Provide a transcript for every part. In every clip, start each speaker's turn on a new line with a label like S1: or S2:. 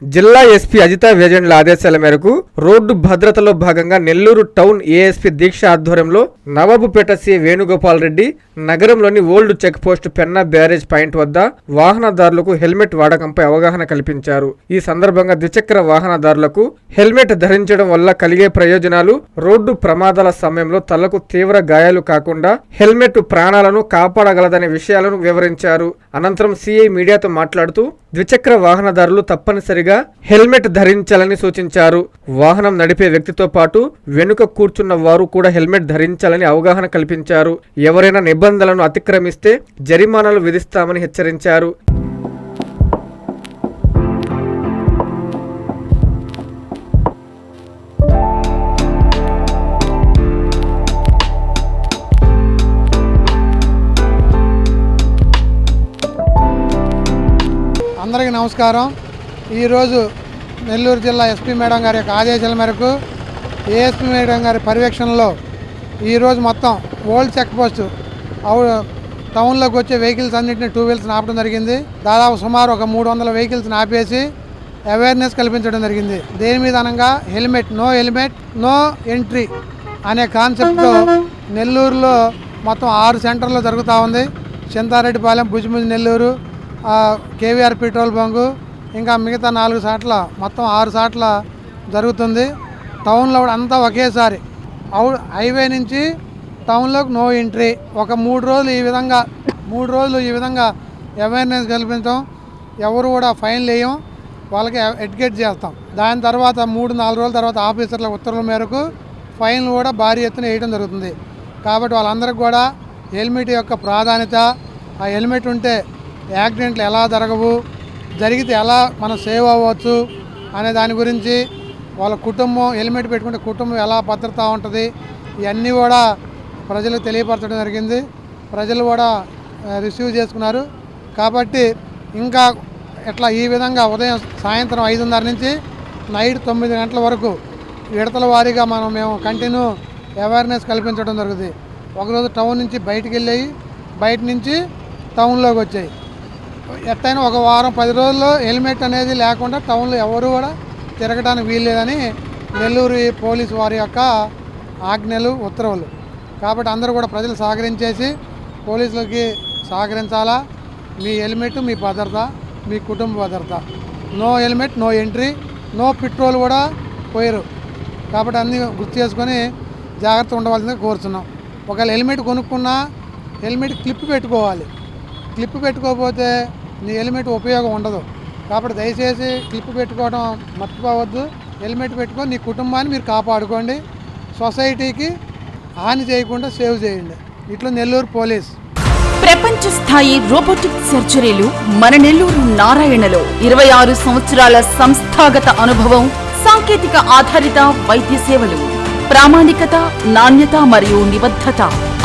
S1: జిల్లా ఎస్పీ అజితా వేజండ్ల ఆదేశాల మేరకు రోడ్డు భద్రతలో భాగంగా నెల్లూరు టౌన్ ఏఎస్పీ దీక్ష ఆధ్వర్యంలో నవాబుపేట సి వేణుగోపాల్ రెడ్డి నగరంలోని old check post Penna barrage point వద్ద వాహనదారులకు హెల్మెట్ వాడకంపై అవగాహన కల్పించారు. ఈ సందర్భంగా ద్విచక్ర వాహనదారులకు హెల్మెట్ ధరించడం వల్ల కలిగే ప్రయోజనాలు, రోడ్డు ప్రమాదాల సమయంలో తలకు తీవ్ర గాయాలు కాకుండా హెల్మెట్ ప్రాణాలను కాపాడగలదనే విషయాలను వివరించారు. అనంతరం సిఐ మీడియాతో మాట్లాడుతూ ద్విచక్ర వాహనదారులు తప్పనిసరిగా హెల్మెట్ ధరించాలని సూచించారు. వాహనం నడిపే వ్యక్తితో పాటు వెనుక కూర్చున్న వారు కూడా హెల్మెట్ ధరించాలని అవగాహన కల్పించారు. ఎవరైనా నిబంధనలను అతిక్రమిస్తే జరిమానాలు విధిస్తామని హెచ్చరించారు.
S2: అందరికీ నమస్కారం. ఈరోజు నెల్లూరు జిల్లా ఎస్పీ మేడం గారి యొక్క ఆదేశాల మేరకు ఏఎస్పీ మేడం గారి పర్యవేక్షణలో ఈరోజు మొత్తం ఓల్డ్ చెక్ పోస్ట్ టౌన్లోకి వచ్చే వెహికల్స్ అన్నింటినీ 2 వీలర్స్ని ఆపడం జరిగింది. దాదాపు సుమారు ఒక 300 వెహికల్స్ని ఆపేసి అవేర్నెస్ కల్పించడం జరిగింది. దేని మీద అనగా హెల్మెట్ నో ఎంట్రీ అనే కాన్సెప్ట్తో నెల్లూరులో మొత్తం 6 సెంటర్లో జరుగుతూ ఉంది. చింతారెడ్డిపాలెం, భుజ్ముజ్, నెల్లూరు, కేవీఆర్ పెట్రోల్ బంకు, ఇంకా మిగతా 4 సాట్ల మొత్తం 6 సాట్ల జరుగుతుంది. టౌన్లో కూడా అంతా ఒకేసారి హైవే నుంచి టౌన్లోకి నో ఎంట్రీ. ఒక 3 రోజులు ఈ విధంగా అవేర్నెస్ కల్పించాం. ఎవరు కూడా ఫైన్లు వేయం, వాళ్ళకి ఎడ్యుకేట్ చేస్తాం. దాని తర్వాత 3-4 రోజుల తర్వాత ఆఫీసర్ల ఉత్తర్వుల మేరకు ఫైన్లు కూడా భారీ ఎత్తున వేయడం జరుగుతుంది. కాబట్టి వాళ్ళందరికీ కూడా హెల్మెట్ యొక్క ప్రాధాన్యత, ఆ హెల్మెట్ ఉంటే యాక్సిడెంట్లు ఎలా జరగవు, జరిగితే ఎలా మనం సేవ్ అవ్వచ్చు అనే దాని గురించి, వాళ్ళ కుటుంబం హెల్మెట్ పెట్టుకుంటే కుటుంబం ఎలా భద్రత ఉంటుంది, ఇవన్నీ కూడా ప్రజలకు తెలియపరచడం జరిగింది. ప్రజలు కూడా రిసీవ్ చేసుకున్నారు. కాబట్టి ఇంకా ఇట్లా ఈ విధంగా సాయంత్రం 5:30 నుంచి నైట్ 9 గంటల వరకు విడతల వారీగా మేము కంటిన్యూ అవేర్నెస్ కల్పించడం జరుగుతుంది. ఒకరోజు టౌన్ నుంచి బయటికి వెళ్ళాయి, బయట నుంచి టౌన్లోకి వచ్చాయి. ఎట్టయినా ఒక వారం 10 రోజుల్లో హెల్మెట్ అనేది లేకుండా టౌన్లో ఎవరు కూడా తిరగడానికి వీల్లేదని నెల్లూరు పోలీసు వారి యొక్క ఆజ్ఞలు, ఉత్తర్వులు. కాబట్టి అందరూ కూడా ప్రజలు సహకరించేసి పోలీసులకి సహకరించాలా. మీ హెల్మెట్ మీ భద్రత, మీ కుటుంబ భద్రత. No helmet no entry, no petrol కూడా పోయారు. కాబట్టి అన్నీ గుర్తు చేసుకొని జాగ్రత్త ఉండవలసిందిగా కోరుతున్నాం. ఒకవేళ హెల్మెట్ కొనుక్కున్నా హెల్మెట్ క్లిప్ పెట్టుకోవాలి. క్లిప్ పెట్టుకోకపోతే నీ హెల్మెట్ ఉపయోగం ఉండదు. కాబట్టి దయచేసి క్లిప్ పెట్టుకోవడం మర్చిపోవద్దు. హెల్మెట్ పెట్టుకొని నీ కుటుంబాన్ని మీరు కాపాడుకోండి. సొసైటీకి హాని చేయకుండా సేవ్ చేయండి. ఇట్లా నెల్లూరు పోలీస్.
S3: ప్రపంచ స్థాయి రోబోటిక్ సర్జరీలు మన నెల్లూరు నారాయణలో 26 సంవత్సరాల సంస్థాగత అనుభవం, సాంకేతిక ఆధారిత వైద్య సేవలు, ప్రామాణికత, నాణ్యత మరియు నిబద్ధత,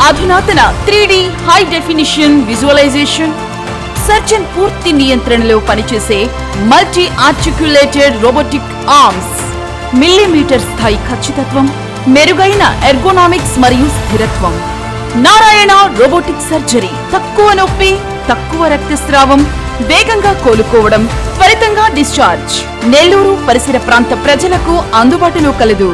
S3: అధునాతన 3D high definition visualisation, surgeon పూర్తి నియంత్రణలో పనిచేసే multi articulated robotic arms, millimetre స్థాయి ఖచ్చితత్వం, మెరుగైన ఎర్గోనామిక్స్ మరియు స్థిరత్వం. Narayana robotic surgery. తక్కువ నొప్పి, తక్కువ రక్తస్రావం, వేగంగా కోలుకోవడం, త్వరితంగా డిశ్చార్జ్. నెల్లూరు పరిసర ప్రాంత ప్రజలకు అందుబాటులో కలదు.